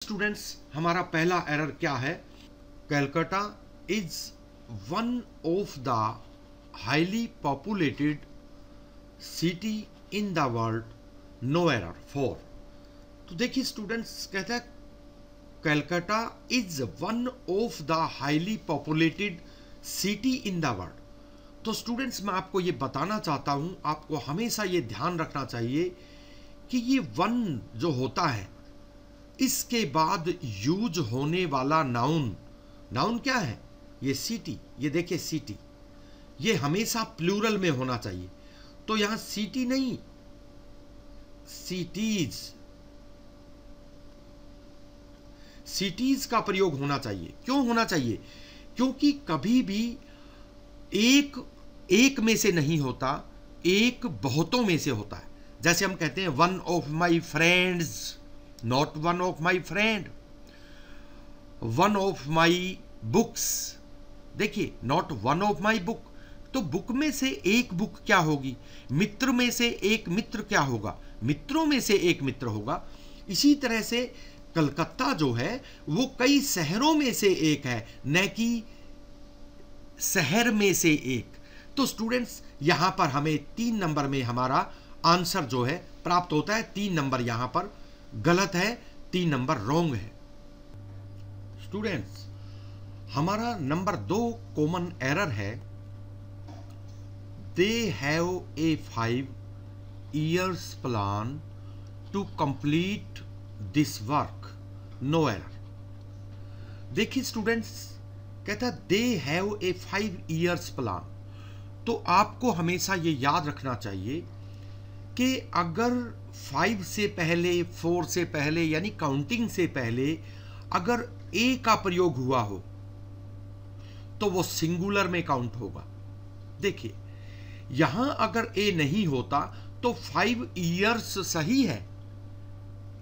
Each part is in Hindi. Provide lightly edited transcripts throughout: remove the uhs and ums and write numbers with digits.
स्टूडेंट्स, हमारा पहला एरर क्या है? Calcutta is one of the highly populated city in the world, no error 4। तो देखिए स्टूडेंट्स, कहता है Calcutta is one of the highly populated city in the world. तो स्टूडेंट्स, मैं आपको ये बताना चाहता हूं, आपको हमेशा ये ध्यान रखना चाहिए कि ये वन जो होता है इसके बाद यूज होने वाला नाउन क्या है? ये सिटी। ये देखिए सिटी, ये हमेशा प्लूरल में होना चाहिए। तो यहां सिटी नहीं, सिटीज का प्रयोग होना चाहिए। क्यों होना चाहिए? क्योंकि कभी भी एक में से नहीं होता, एक बहुतों में से होता है। जैसे हम कहते हैं one of my friends, not one of my friend. One of my books, देखिए not one of my book. तो बुक में से एक बुक क्या होगी? मित्र में से एक मित्र क्या होगा? मित्रों में से एक मित्र होगा। इसी तरह से कलकत्ता जो है वो कई शहरों में से एक है, न कि शहर में से एक। तो स्टूडेंट्स, यहां पर हमें 3 नंबर में हमारा आंसर जो है प्राप्त होता है। 3 नंबर यहां पर गलत है, 3 नंबर रॉन्ग है। स्टूडेंट्स, हमारा नंबर 2 कॉमन एरर है, they have a 5 years plan to complete this work, no error. देखिए स्टूडेंट्स, कहता है they have a 5 years plan. तो आपको हमेशा ये याद रखना चाहिए कि अगर 5 से पहले, 4 से पहले, यानी काउंटिंग से पहले अगर ए का प्रयोग हुआ हो तो वो सिंगुलर में काउंट होगा। देखिए यहां अगर ए नहीं होता तो 5 years सही है,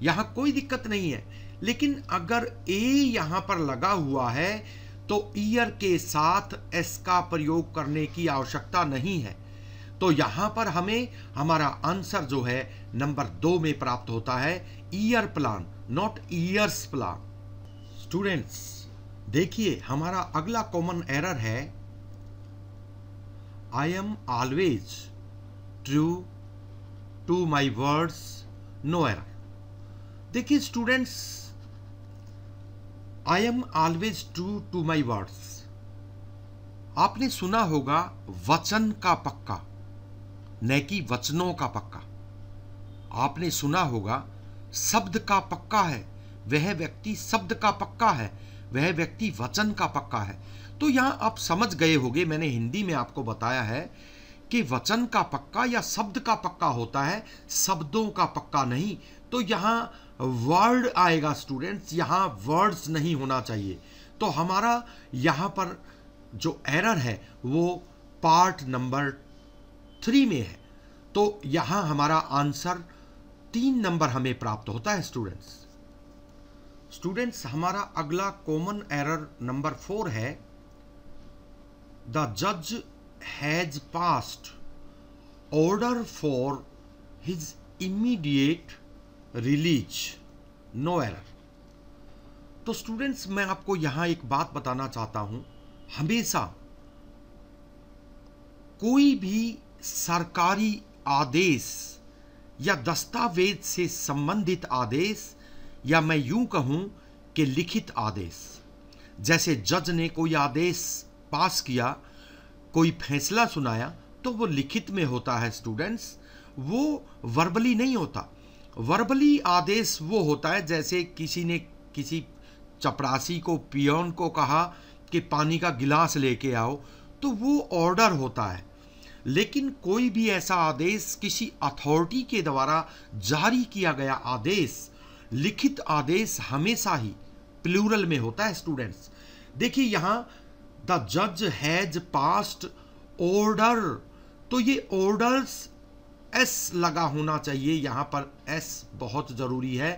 यहां कोई दिक्कत नहीं है। लेकिन अगर ए यहां पर लगा हुआ है तो ईयर के साथ एस का प्रयोग करने की आवश्यकता नहीं है। तो यहां पर हमें हमारा आंसर जो है नंबर 2 में प्राप्त होता है, year plan, not years plan. Students, देखिए हमारा अगला कॉमन एरर है, I am always true to my words, no error. देखिए students, I am always true to my words, आपने सुना होगा वचन का पक्का, न कि वचनों का पक्का। आपने सुना होगा शब्द का पक्का है, वह व्यक्ति शब्द का पक्का है, वह व्यक्ति वचन का पक्का है। तो यहां आप समझ गए होंगे, मैंने हिंदी में आपको बताया है कि वचन का पक्का या शब्द का पक्का होता है, शब्दों का पक्का नहीं। तो यहां वर्ड आएगा स्टूडेंट्स, यहां वर्ड्स नहीं होना चाहिए। तो हमारा यहां पर जो एरर है वो पार्ट नंबर 3 में है। तो यहां हमारा आंसर 3 नंबर हमें प्राप्त होता है। स्टूडेंट्स, हमारा अगला कॉमन एरर नंबर 4 है, द जज has passed order for his immediate release, no error. तो स्टूडेंट्स, मैं आपको यहां एक बात बताना चाहता हूं, हमेशा कोई भी सरकारी आदेश या दस्तावेज से संबंधित आदेश, या मैं यूं कहूं कि लिखित आदेश, जैसे जज ने कोई आदेश पास किया, कोई फैसला सुनाया, तो वो लिखित में होता है स्टूडेंट्स, वो वर्बली नहीं होता। वर्बली आदेश वो होता है जैसे किसी ने किसी चपरासी को, पियोन को कहा कि पानी का गिलास लेके आओ, तो वो ऑर्डर होता है। लेकिन कोई भी ऐसा आदेश किसी अथॉरिटी के द्वारा जारी किया गया आदेश, लिखित आदेश हमेशा ही प्लूरल में होता है स्टूडेंट्स। देखिए यहां द जज हैज पास्ड ऑर्डर, तो ये ऑर्डर्स एस लगा होना चाहिए, यहां पर एस बहुत जरूरी है।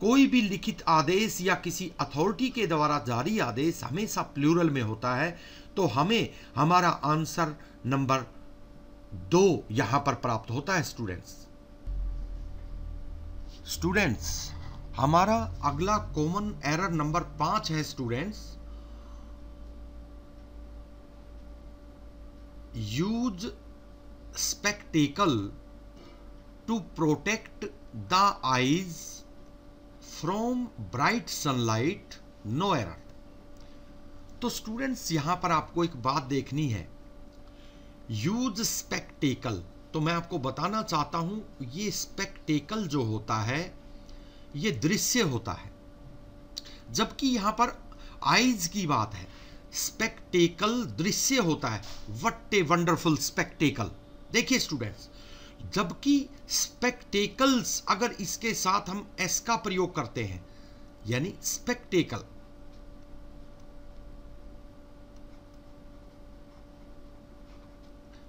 कोई भी लिखित आदेश या किसी अथॉरिटी के द्वारा जारी आदेश हमेशा प्लूरल में होता है। तो हमें हमारा आंसर नंबर 2 यहां पर प्राप्त होता है। स्टूडेंट्स, हमारा अगला कॉमन एरर नंबर 5 है students, use spectacle to protect the eyes from bright sunlight, no error. तो स्टूडेंट्स यहां पर आपको एक बात देखनी है, यूज स्पेक्टेकल, तो मैं आपको बताना चाहता हूं ये स्पेक्टेकल जो होता है ये दृश्य होता है, जबकि यहां पर आईज की बात है। स्पेक्टेकल दृश्य होता है, व्हाट ए वंडरफुल स्पेक्टेकल। देखिए स्टूडेंट्स, जबकि स्पेक्टेकल्स अगर इसके साथ हम एस का प्रयोग करते हैं, यानी स्पेक्टेकल,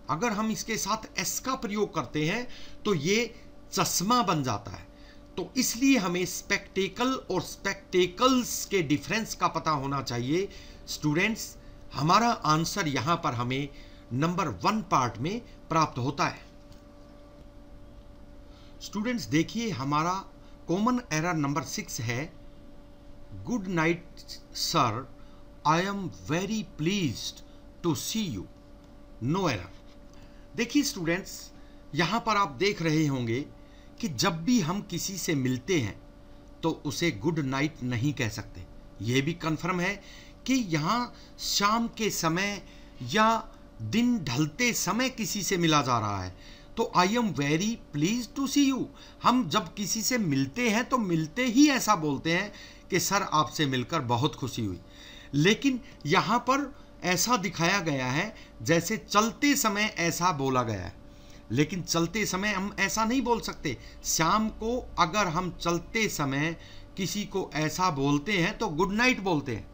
अगर हम इसके साथ एस का प्रयोग करते हैं तो ये चश्मा बन जाता है। तो इसलिए हमें स्पेक्टेकल और स्पेक्टेकल्स के डिफरेंस का पता होना चाहिए। स्टूडेंट्स हमारा आंसर यहां पर हमें नंबर 1 पार्ट में प्राप्त होता है। स्टूडेंट्स देखिए हमारा कॉमन एरर नंबर 6 है, good night sir, I am very pleased to see you, no error. देखिए स्टूडेंट्स यहां पर आप देख रहे होंगे कि जब भी हम किसी से मिलते हैं तो उसे गुड नाइट नहीं कह सकते। यह भी कंफर्म है कि यहां शाम के समय या दिन ढलते समय किसी से मिला जा रहा है, तो I am very please to see you. हम जब किसी से मिलते हैं तो मिलते ही ऐसा बोलते हैं कि सर आपसे मिलकर बहुत खुशी हुई, लेकिन यहां पर ऐसा दिखाया गया है जैसे चलते समय ऐसा बोला गया है, लेकिन चलते समय हम ऐसा नहीं बोल सकते। शाम को अगर हम चलते समय किसी को ऐसा बोलते हैं तो गुड नाइट बोलते हैं।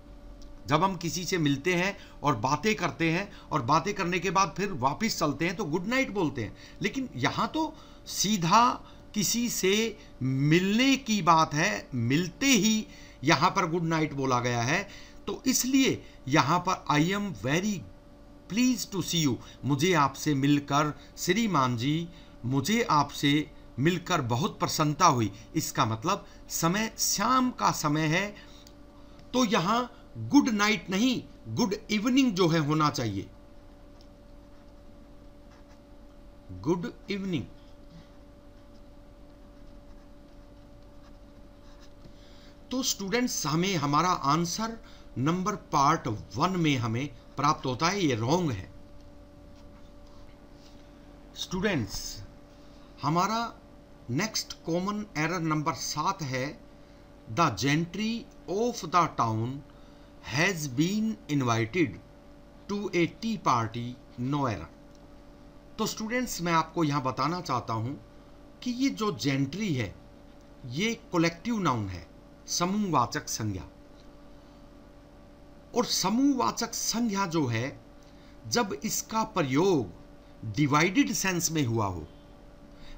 जब हम किसी से मिलते हैं और बातें करते हैं और बातें करने के बाद फिर वापस चलते हैं तो गुड नाइट बोलते हैं, लेकिन यहाँ तो सीधा किसी से मिलने की बात है, मिलते ही यहाँ पर गुड नाइट बोला गया है। तो इसलिए यहाँ पर I am very please to see you, मुझे आपसे मिलकर, श्रीमान जी मुझे आपसे मिलकर बहुत प्रसन्नता हुई। इसका मतलब समय शाम का समय है, तो यहां गुड नाइट नहीं गुड इवनिंग जो है होना चाहिए, गुड इवनिंग। तो स्टूडेंट्स हमें हमारा आंसर नंबर पार्ट 1 में हमें प्राप्त होता है, ये रॉन्ग है। स्टूडेंट्स हमारा नेक्स्ट कॉमन एरर नंबर 7 है, the gentry of the town has been invited to a tea party, no error. तो स्टूडेंट्स मैं आपको यहां बताना चाहता हूं कि ये जो जेंट्री है ये कलेक्टिव नाउन है, समूहवाचक संज्ञा। और समूहवाचक संज्ञा जो है जब इसका प्रयोग डिवाइडेड सेंस में हुआ हो,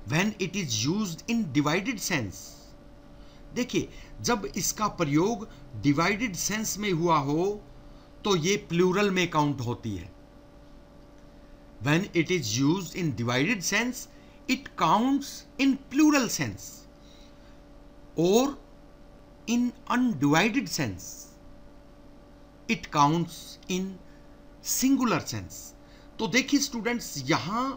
when it is used in divided sense, देखिए जब इसका प्रयोग डिवाइडेड सेंस में हुआ हो तो ये प्लूरल में काउंट होती है। When it is used in divided sense it counts in plural sense, और in undivided sense it counts in singular sense. तो देखिए स्टूडेंट्स यहां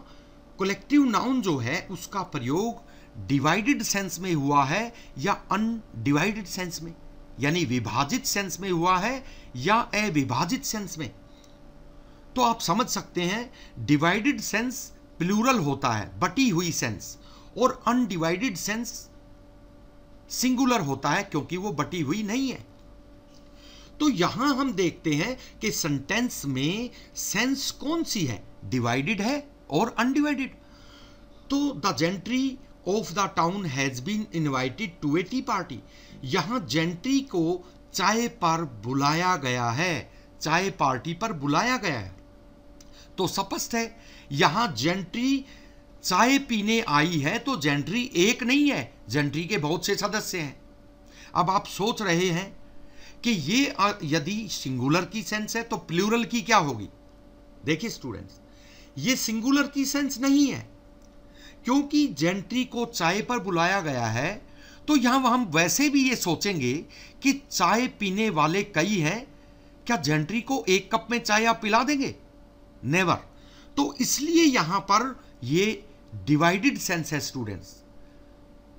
कलेक्टिव नाउन जो है उसका प्रयोग डिवाइडेड सेंस में हुआ है या अनडिवाइडेड सेंस में, यानी विभाजित सेंस में हुआ है या अविभाजित सेंस में। तो आप समझ सकते हैं डिवाइडेड सेंस प्लूरल होता है, बटी हुई सेंस, और अनडिवाइडेड सेंस सिंगुलर होता है क्योंकि वो बटी हुई नहीं है। तो यहां हम देखते हैं कि सेंटेंस में सेंस कौन सी है, डिवाइडेड है और अनडिवाइडेड। तो the gentry of the town has been invited to a tea party, यहां जेंट्री को चाय पर बुलाया गया है, चाय पार्टी पर बुलाया गया है। तो स्पष्ट है यहां जेंट्री चाय पीने आई है, तो जेंट्री एक नहीं है, जेंट्री के बहुत से सदस्य हैं। अब आप सोच रहे हैं कि ये यदि सिंगुलर की सेंस है तो प्लूरल की क्या होगी। देखिए स्टूडेंट्स ये सिंगुलर की सेंस नहीं है, क्योंकि जेंट्री को चाय पर बुलाया गया है तो यहां हम वैसे भी ये सोचेंगे कि चाय पीने वाले कई हैं, क्या जेंट्री को एक कप में चाय आप पिला देंगे? नेवर। तो इसलिए यहां पर ये डिवाइडेड सेंस है स्टूडेंट्स।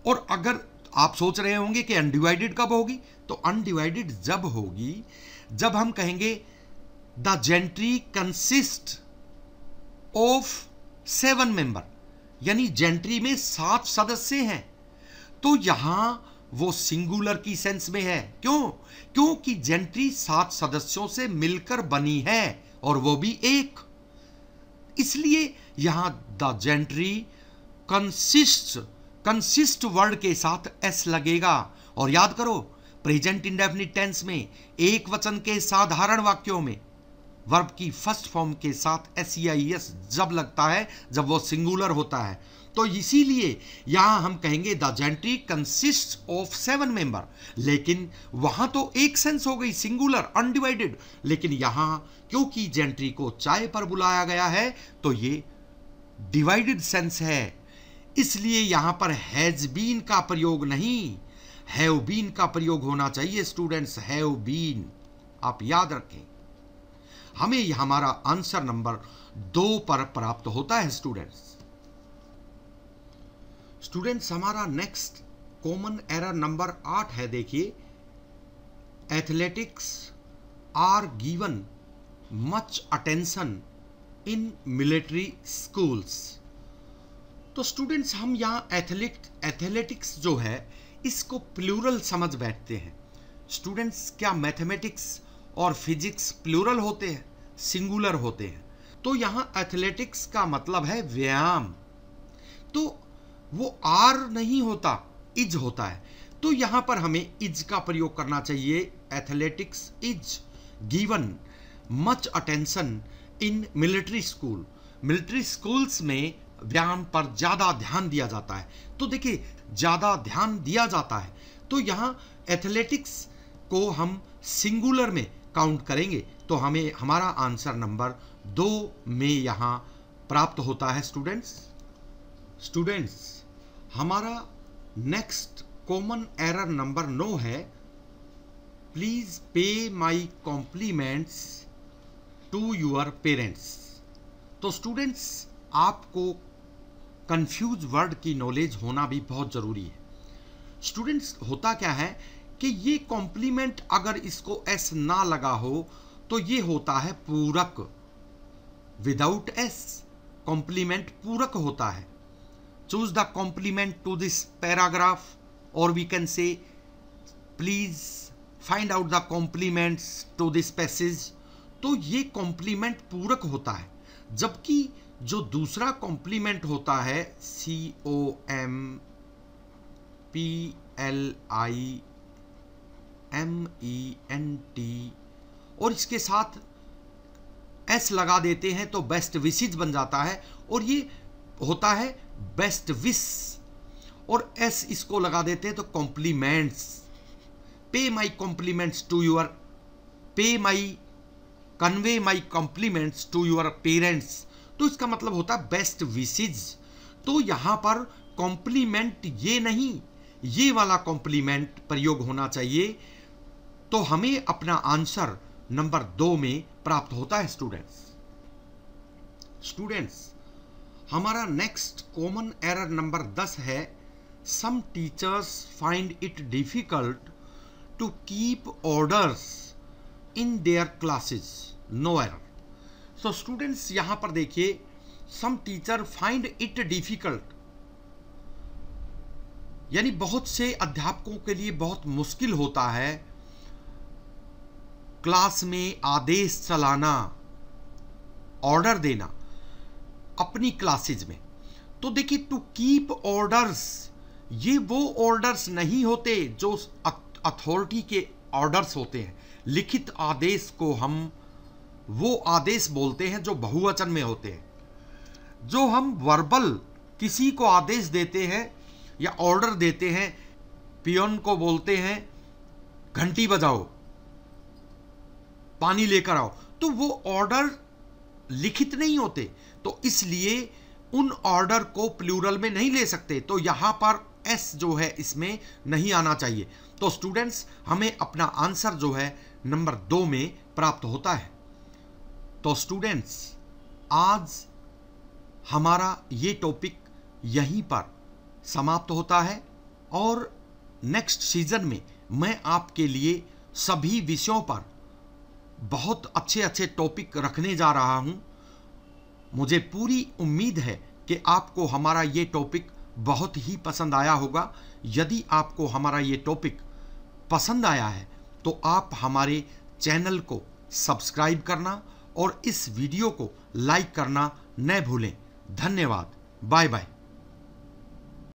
और अगर आप सोच रहे होंगे कि अनडिवाइडेड कब होगी, तो अनडिवाइडेड जब होगी जब हम कहेंगे the gentry consist of 7 member, यानी जेंट्री में 7 सदस्य हैं। तो यहां वो सिंगुलर की सेंस में है। क्यों? क्योंकि जेंट्री 7 सदस्यों से मिलकर बनी है और वो भी एक। इसलिए यहां द जेंट्री कंसिस्ट वर्ड के साथ एस लगेगा। और याद करो, प्रेजेंट इंडेफिनिट टेंस में एक वचन के साधारण वाक्यों में वर्ब की फर्स्ट फॉर्म के साथ एस जब लगता है जब वो सिंगुलर होता है। तो इसीलिए यहां हम कहेंगे the gentry consist of 7 member. लेकिन वहां तो एक सेंस हो गई सिंगुलर अनडिवाइडेड, लेकिन यहां क्योंकि जेंट्री को चाय पर बुलाया गया है तो ये डिवाइडेड सेंस है। इसलिए यहां पर हैज बीन का प्रयोग नहीं, हैव बीन का प्रयोग होना चाहिए स्टूडेंट्स। हैव बीन आप याद रखें। हमें हमारा आंसर नंबर 2 पर प्राप्त होता है स्टूडेंट्स हमारा नेक्स्ट कॉमन एरर नंबर 8 है। देखिए, athletics are given much attention in military schools. तो स्टूडेंट्स हम यहां एथलेटिक्स जो है इसको प्लूरल समझ बैठते हैं। स्टूडेंट्स, क्या मैथमेटिक्स और फिजिक्स प्लूरल होते हैं? सिंगुलर होते हैं। तो यहां एथलेटिक्स का मतलब है व्यायाम, तो वो आर नहीं होता, इज होता है। तो यहां पर हमें इज का प्रयोग करना चाहिए। Athletics is given much attention in military school. Military schools में व्यायाम पर ज्यादा ध्यान दिया जाता है। तो देखिए, ज्यादा ध्यान दिया जाता है तो यहां एथलेटिक्स को हम सिंगुलर में काउंट करेंगे, तो हमें हमारा आंसर नंबर 2 में यहां प्राप्त होता है स्टूडेंट्स हमारा नेक्स्ट कॉमन एरर नंबर 9 है। Please pay my compliments to your parents. तो स्टूडेंट्स, आपको कंफ्यूज वर्ड की नॉलेज होना भी बहुत जरूरी है। स्टूडेंट्स, होता क्या है कि ये कॉम्प्लीमेंट अगर इसको एस ना लगा हो तो ये होता है पूरक। विदाउट एस कॉम्प्लीमेंट पूरक होता है। Choose the complement to this paragraph, और we can say please find out the complements to this passage. तो ये कॉम्प्लीमेंट पूरक होता है, जबकि जो दूसरा कॉम्प्लीमेंट होता है COMPLIMENT और इसके साथ एस लगा देते हैं तो बेस्ट विशेज बन जाता है, और ये होता है बेस्ट विश, और एस इसको लगा देते हैं तो compliments. Pay my compliments to your, convey my compliments to your parents. तो इसका मतलब होता है बेस्ट विशेज। तो यहां पर कॉम्प्लीमेंट ये नहीं, ये वाला कॉम्प्लीमेंट प्रयोग होना चाहिए। तो हमें अपना आंसर नंबर 2 में प्राप्त होता है स्टूडेंट्स हमारा नेक्स्ट कॉमन एरर नंबर 10 है। Some teachers find it difficult to keep orders in their classes. No error. So students, यहां पर देखिए, some teacher find it difficult, यानी बहुत से अध्यापकों के लिए बहुत मुश्किल होता है क्लास में आदेश चलाना, ऑर्डर देना अपनी क्लासेज में। तो देखिए, टू कीप ऑर्डर्स, ये वो ऑर्डर्स नहीं होते जो अथॉरिटी के ऑर्डर्स होते हैं। लिखित आदेश को हम वो आदेश बोलते हैं जो बहुवचन में होते हैं। जो हम वर्बल किसी को आदेश देते हैं या ऑर्डर देते हैं, पियोन को बोलते हैं घंटी बजाओ, पानी लेकर आओ, तो वो ऑर्डर लिखित नहीं होते। तो इसलिए उन ऑर्डर को प्लूरल में नहीं ले सकते। तो यहां पर एस जो है इसमें नहीं आना चाहिए। तो स्टूडेंट्स, हमें अपना आंसर जो है नंबर 2 में प्राप्त होता है। तो स्टूडेंट्स, आज हमारा ये टॉपिक यहीं पर समाप्त होता है और नेक्स्ट सीजन में मैं आपके लिए सभी विषयों पर बहुत अच्छे अच्छे टॉपिक रखने जा रहा हूं। मुझे पूरी उम्मीद है कि आपको हमारा ये टॉपिक बहुत ही पसंद आया होगा। यदि आपको हमारा ये टॉपिक पसंद आया है तो आप हमारे चैनल को सब्सक्राइब करना और इस वीडियो को लाइक करना न भूलें। धन्यवाद। Bye bye.